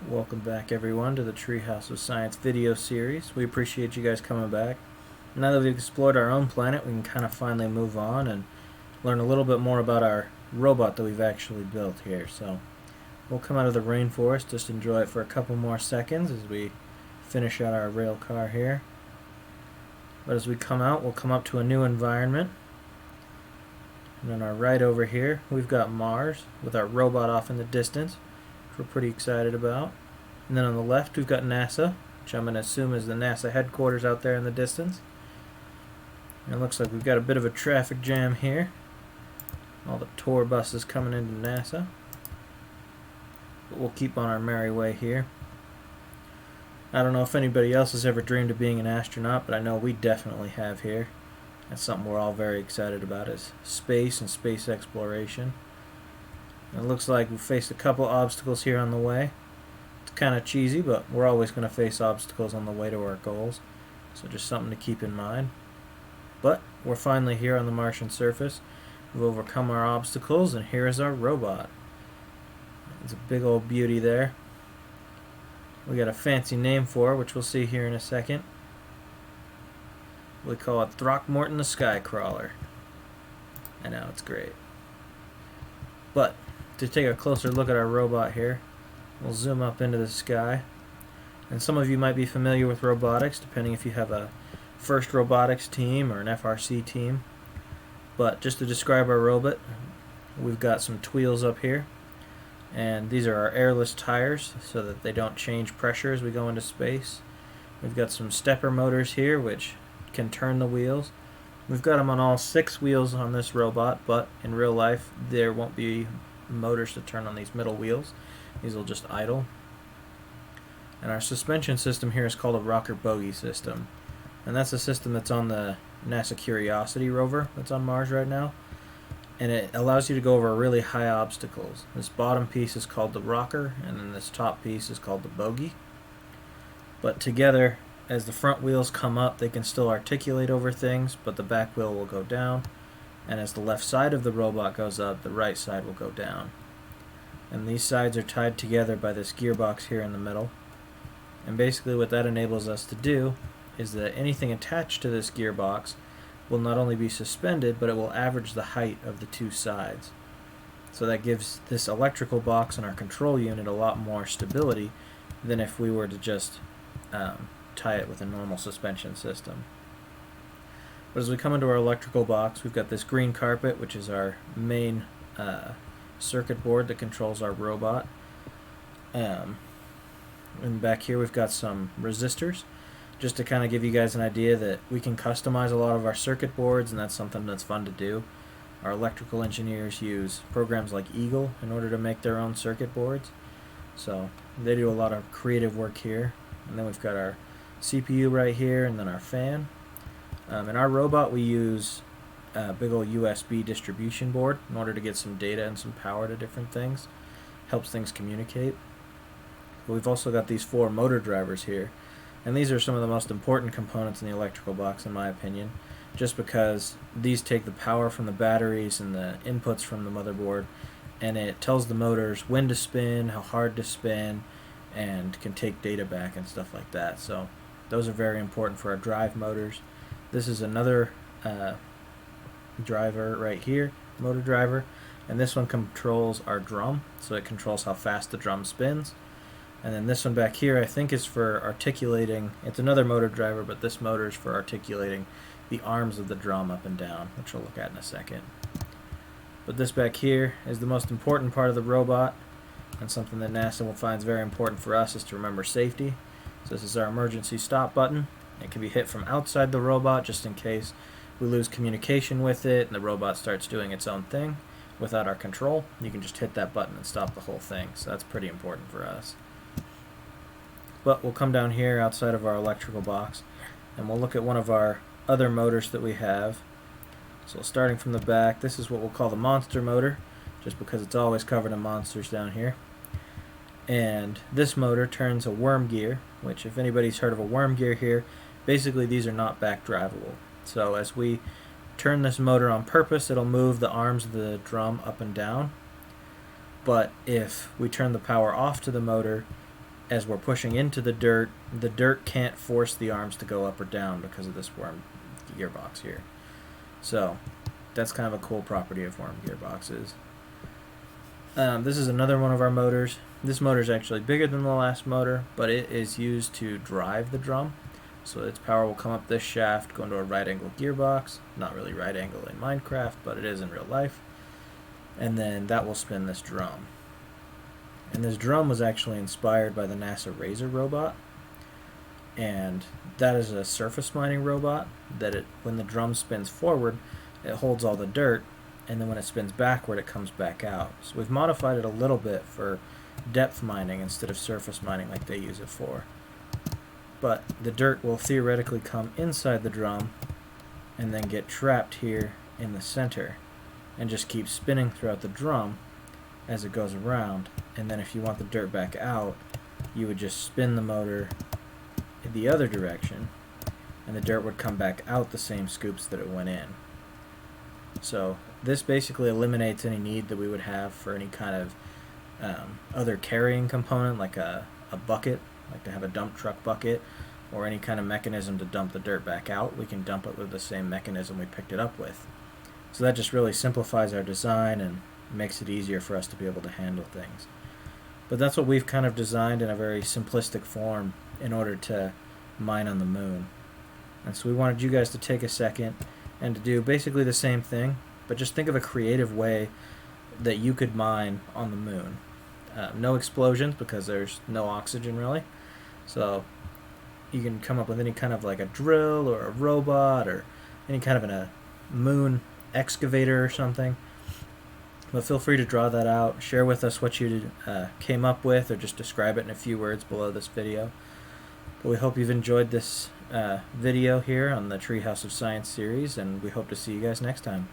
Welcome back, everyone, to the Treehouse of Science video series. We appreciate you guys coming back. Now that we've explored our own planet, we can kind of finally move on and learn a little bit more about our robot that we've actually built here. So we'll come out of the rainforest, just enjoy it for a couple more seconds as we finish out our rail car here. But as we come out, we'll come up to a new environment. And on our right over here, we've got Mars with our robot off in the distance, which we're pretty excited about. And then on the left, we've got NASA, which I'm going to assume is the NASA headquarters out there in the distance. And it looks like we've got a bit of a traffic jam here. All the tour buses coming into NASA. But we'll keep on our merry way here. I don't know if anybody else has ever dreamed of being an astronaut, but I know we definitely have here. That's something we're all very excited about, is space and space exploration. And it looks like we've faced a couple obstacles here on the way. It's kind of cheesy, but we're always going to face obstacles on the way to our goals. So just something to keep in mind. But we're finally here on the Martian surface. We've overcome our obstacles, and here is our robot. It's a big old beauty there. We got a fancy name for it, which we'll see here in a second. We call it Throckmorton the Skycrawler. I know, it's great. But to take a closer look at our robot here, we'll zoom up into the sky. And some of you might be familiar with robotics, depending if you have a FIRST robotics team or an FRC team. But just to describe our robot, we've got some wheels up here. And these are our airless tires so that they don't change pressure as we go into space. We've got some stepper motors here which can turn the wheels. We've got them on all 6 wheels on this robot, but in real life there won't be motors to turn on these middle wheels. These will just idle. And our suspension system here is called a rocker bogie system. And that's a system that's on the NASA Curiosity rover that's on Mars right now. And it allows you to go over really high obstacles. This bottom piece is called the rocker, and then this top piece is called the bogie. But together, as the front wheels come up, they can still articulate over things, but the back wheel will go down. And as the left side of the robot goes up, the right side will go down. And these sides are tied together by this gearbox here in the middle. And basically what that enables us to do is that anything attached to this gearbox will not only be suspended, but it will average the height of the 2 sides. So that gives this electrical box and our control unit a lot more stability than if we were to just tie it with a normal suspension system. But as we come into our electrical box, we've got this green carpet, which is our main circuit board that controls our robot. And back here we've got some resistors, just to kind of give you guys an idea that we can customize a lot of our circuit boards, and that's something that's fun to do. Our electrical engineers use programs like Eagle in order to make their own circuit boards. So they do a lot of creative work here. And then we've got our CPU right here, and then our fan. In our robot we use a big old USB distribution board in order to get some data and some power to different things. Helps things communicate. But we've also got these 4 motor drivers here. And these are some of the most important components in the electrical box in my opinion, just because these take the power from the batteries and the inputs from the motherboard, and it tells the motors when to spin, how hard to spin, and can take data back and stuff like that. So those are very important for our drive motors. This is another driver right here, motor driver, and this one controls our drum, so it controls how fast the drum spins. And then this one back here I think is for articulating, it's another motor driver, but this motor is for articulating the arms of the drum up and down, which we'll look at in a second. But this back here is the most important part of the robot, and something that NASA finds very important for us is to remember safety. So this is our emergency stop button. It can be hit from outside the robot just in case we lose communication with it and the robot starts doing its own thing without our control. You can just hit that button and stop the whole thing, so that's pretty important for us. But we'll come down here outside of our electrical box and we'll look at one of our other motors that we have. So starting from the back, this is what we'll call the monster motor, just because it's always covered in monsters down here. And this motor turns a worm gear, which if anybody's heard of a worm gear here, basically these are not back drivable. So as we turn this motor on purpose, it'll move the arms of the drum up and down. But if we turn the power off to the motor, as we're pushing into the dirt can't force the arms to go up or down because of this worm gearbox here. So that's kind of a cool property of worm gearboxes. This is another one of our motors. This motor is actually bigger than the last motor, but it is used to drive the drum. So its power will come up this shaft, go into a right angle gearbox. Not really right angle in Minecraft, but it is in real life. And then that will spin this drum. And this drum was actually inspired by the NASA Razor robot. And that is a surface mining robot that when the drum spins forward, it holds all the dirt, and then when it spins backward, it comes back out. So we've modified it a little bit for depth mining instead of surface mining like they use it for. But the dirt will theoretically come inside the drum and then get trapped here in the center and just keep spinning throughout the drum as it goes around. And then if you want the dirt back out, you would just spin the motor in the other direction and the dirt would come back out the same scoops that it went in. So this basically eliminates any need that we would have for any kind of other carrying component, like a bucket, like to have a dump truck bucket, or any kind of mechanism to dump the dirt back out. We can dump it with the same mechanism we picked it up with. So that just really simplifies our design and makes it easier for us to be able to handle things. But that's what we've kind of designed in a very simplistic form in order to mine on the moon. And so we wanted you guys to take a second and to do basically the same thing, but just think of a creative way that you could mine on the moon. No explosions because there's no oxygen really. So you can come up with any kind of like a drill or a robot or any kind of a moon excavator or something. But feel free to draw that out. Share with us what you came up with, or just describe it in a few words below this video. But we hope you've enjoyed this video here on the Treehouse of Science series, and we hope to see you guys next time.